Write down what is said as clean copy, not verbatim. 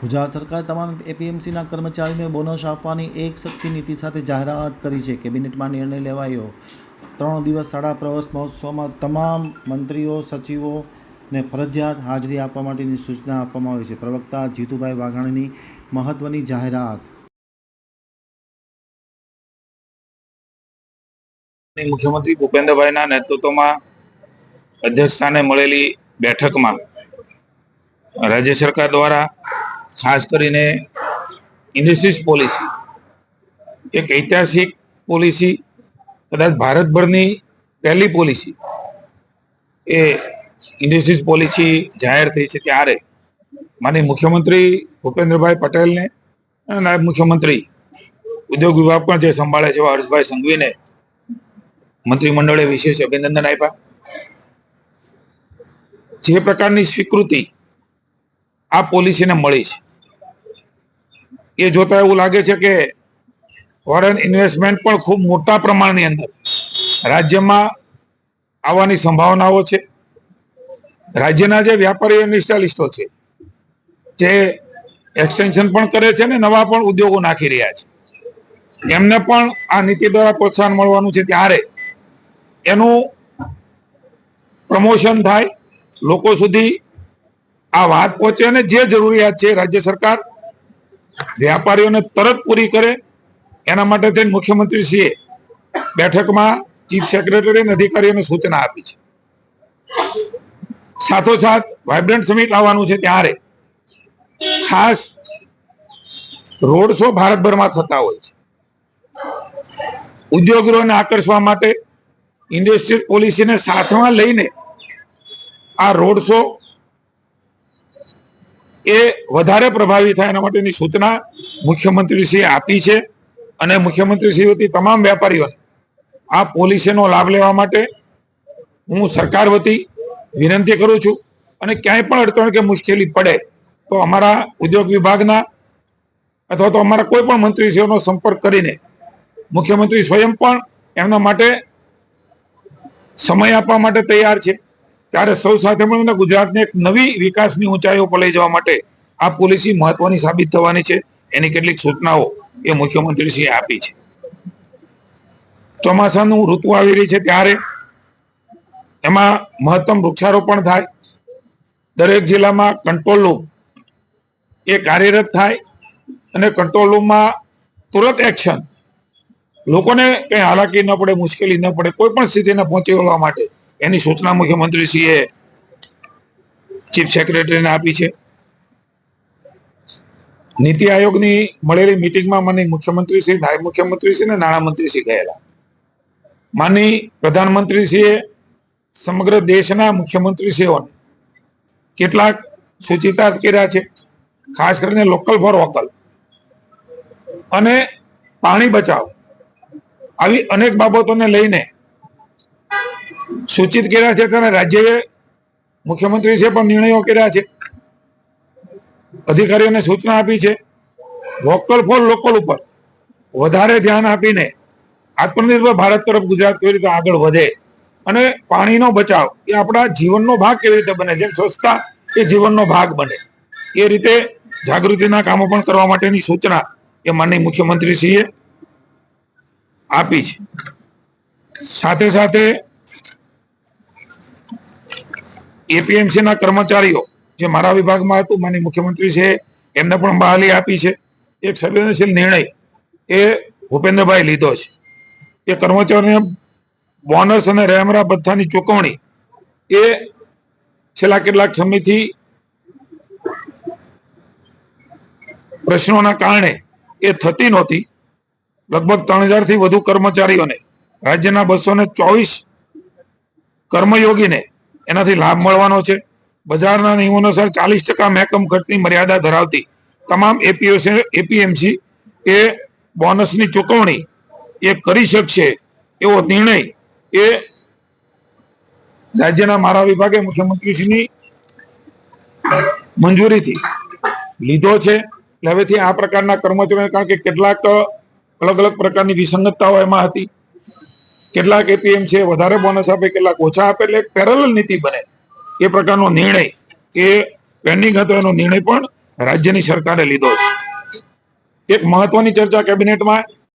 ગુજરાત સરકાર તમામ એપીએમસીના કર્મચારીઓને બોનસ આપવાની એક સરખી નીતિ સાથે જાહેરાત કરી છે. કેબિનેટમાં નિર્ણય લેવાયો. 3 દિવસ શાળા પ્રવેશ મહોત્સવમાં તમામ મંત્રીઓ સચિવોને ફરજિયાત હાજરી આપવા માટેની સૂચના આપવામાં આવી છે. પ્રવક્તા જીતુભાઈ વાઘાણીની મહત્વની જાહેરાત. મુખ્યમંત્રી ભૂપેન્દ્રભાઈના નેતૃત્વમાં અધ્યક્ષસ્થાને મળેલી બેઠકમાં રાજ્ય સરકાર દ્વારા ખાસ કરીને ઇન્ડસ્ટ્રીઝ પોલિસી એક ઐતિહાસિક પોલિસી, કદાચ ભારતભરની પહેલી પોલિસી એ ઇન્ડસ્ટ્રીઝ પોલિસી જાહેર થઈ છે. ત્યારે માનનીય મુખ્યમંત્રી ભૂપેન્દ્રભાઈ પટેલને અને નાયબ મુખ્યમંત્રી ઉદ્યોગ વિભાગ પણ જે સંભાળે છે હર્ષભાઈ સંઘવીને મંત્રીમંડળે વિશેષ અભિનંદન આપ્યા. જે પ્રકારની સ્વીકૃતિ આ પોલિસીને મળી છે એ જોતા એવું લાગે છે કે ફોરેન ઇન્વેસ્ટમેન્ટ પણ ખૂબ મોટા પ્રમાણની અંદર રાજ્યમાં આવવાની સંભાવનાઓ છે. રાજ્યના જે વેપારી ઇન્ડસ્ટ્રીયાલિસ્ટો છે જે એક્સટેન્શન પણ કરે છે ને નવા પણ ઉદ્યોગો નાખી રહ્યા છે, એમને પણ આ નીતિ દ્વારા પ્રોત્સાહન મળવાનું છે. ત્યારે એનું પ્રમોશન થાય, લોકો સુધી આ વાત પહોંચે અને જે જરૂરિયાત છે રાજ્ય સરકાર વેપારીઓને તરત પૂરી કરે. એના માટે થઈને મુખ્યમંત્રીશ્રીએ બેઠકમાં ચીફ સેક્રેટરી અને અધિકારીઓને સૂચના આપી છે. સાથોસાથ વાઇબ્રન્ટ સમિટ આવવાનું છે ત્યારે ખાસ રોડ શો ભારતભરમાં થતા હોય છે. ઉદ્યોગોને આકર્ષવા માટે ઇન્ડસ્ટ્રીયલ પોલિસીને સાથમાં લઈને આ રોડ શો એ વધારે પ્રભાવી થાય એના માટેની સૂચના મુખ્યમંત્રીશ્રીએ આપી છે. અને મુખ્યમંત્રીશ્રી વતી તમામ વેપારીઓને આ પોલિસીનો લાભ લેવા માટે હું સરકાર વતી વિનંતી કરું છું. અને ક્યાંય પણ અડચણ કે મુશ્કેલી પડે તો અમારા ઉદ્યોગ વિભાગના અથવા તો અમારા કોઈ પણ મંત્રીશ્રીઓનો સંપર્ક કરીને મુખ્યમંત્રી સ્વયં પણ એમના માટે સમય આપવા માટે તૈયાર છે. ત્યારે સૌ સાથે મળીને ગુજરાતને એક નવી વિકાસની ઊંચાઈઓ પર લઈ જવા માટે આ પોલિસી મહત્વની સાબિત થવાની છે. એની કેટલીક સૂચનાઓ એ મુખ્યમંત્રીશ્રીએ આપી છે. ચોમાસાનું ઋતુ આવી રહી છે ત્યારે એમાં મહત્તમ વૃક્ષારોપણ થાય, દરેક જિલ્લામાં કંટ્રોલ રૂમ એ કાર્યરત થાય અને કંટ્રોલ રૂમમાં તુરંત એક્શન, લોકોને કઈ હાલાકી ન પડે, મુશ્કેલી ન પડે, કોઈ પણ સ્થિતિને પહોંચી વળવા માટે એની સૂચના મુખ્યમંત્રીશ્રીએ ચીફ સેક્રેટરીને આપી છે. નીતિ આયોગની મળેલી મિટિંગમાં માનનીય મુખ્યમંત્રીશ્રી, નાયબ મુખ્યમંત્રીશ્રી અને નાણામંત્રીશ્રી ગયેલા. માનનીય પ્રધાનમંત્રીશ્રીએ સમગ્ર દેશના મુખ્યમંત્રીશ્રીઓને કેટલાક સૂચિતાર્થ કર્યા છે. ખાસ કરીને લોકલ ફોર વોકલ અને પાણી બચાવ આવી અનેક બાબતોને લઈને સૂચિત કર્યા છે. ત્યારે રાજ્યએ મુખ્યમંત્રીશ્રીએ પણ નિર્ણયો કર્યા છે, અધિકારીઓને સૂચના આપી છે. વોકલ ફોર લોકલ ઉપર વધારે ધ્યાન આપીને આત્મનિર્ભર ભારત તરફ ગુજરાત કેવી રીતે આગળ વધે અને પાણીનો બચાવ એ આપણા જીવનનો ભાગ કેવી રીતે બને, જેમ સ્વચ્છતા એ જીવનનો ભાગ બને એ રીતે જાગૃતિના કામો પણ કરવા માટેની સૂચના એ માનનીય મુખ્યમંત્રીશ્રીએ આપી છે. સાથે સાથે એપીએમસીના કર્મચારીઓ જે મારા વિભાગમાં હતું, માનનીય મુખ્યમંત્રીશ્રીએ એમને પણ બહાલી આપી છે. એક સંવેદનશીલ નિર્ણય એ ભૂપેન્દ્રભાઈ લીધો છે. એ કર્મચારીઓને બોનસ અને રેમરા ભથ્થાની ચૂકવણી એ છેલ્લા કેટલાક સમયથી પ્રશ્નોના કારણે એ થતી નહોતી. લગભગ 3000 થી વધુ કર્મચારીઓને, રાજ્યના 224 કર્મયોગીને એનાથી લાભ મળવાનો છે. બજારના નિયમો અનુસાર 40% મહેકમ ખર્ચની મર્યાદા ધરાવતી તમામ એપીએમસી એ બોનસની ચૂકવણી એ કરી શકશે એવો નિર્ણય એ રાજ્યના મારા વિભાગે મુખ્યમંત્રીશ્રીની મંજૂરીથી લીધો છે. એટલે હવેથી આ પ્રકારના કર્મચારીઓ, કારણ કે કેટલાક અલગ અલગ પ્રકારની વિસંગતતાઓ એમાં હતી, કેટલાક એપીએમસી વધારે બોનસ આપે, કેટલાક ઓછા આપે, એટલે એક પેરેલલ નીતિ બને એ પ્રકારનો નિર્ણય એ પેન્ડિંગ હતો, એનો નિર્ણય પણ રાજ્યની સરકારે લીધો છે. એક મહત્વની ચર્ચા કેબિનેટમાં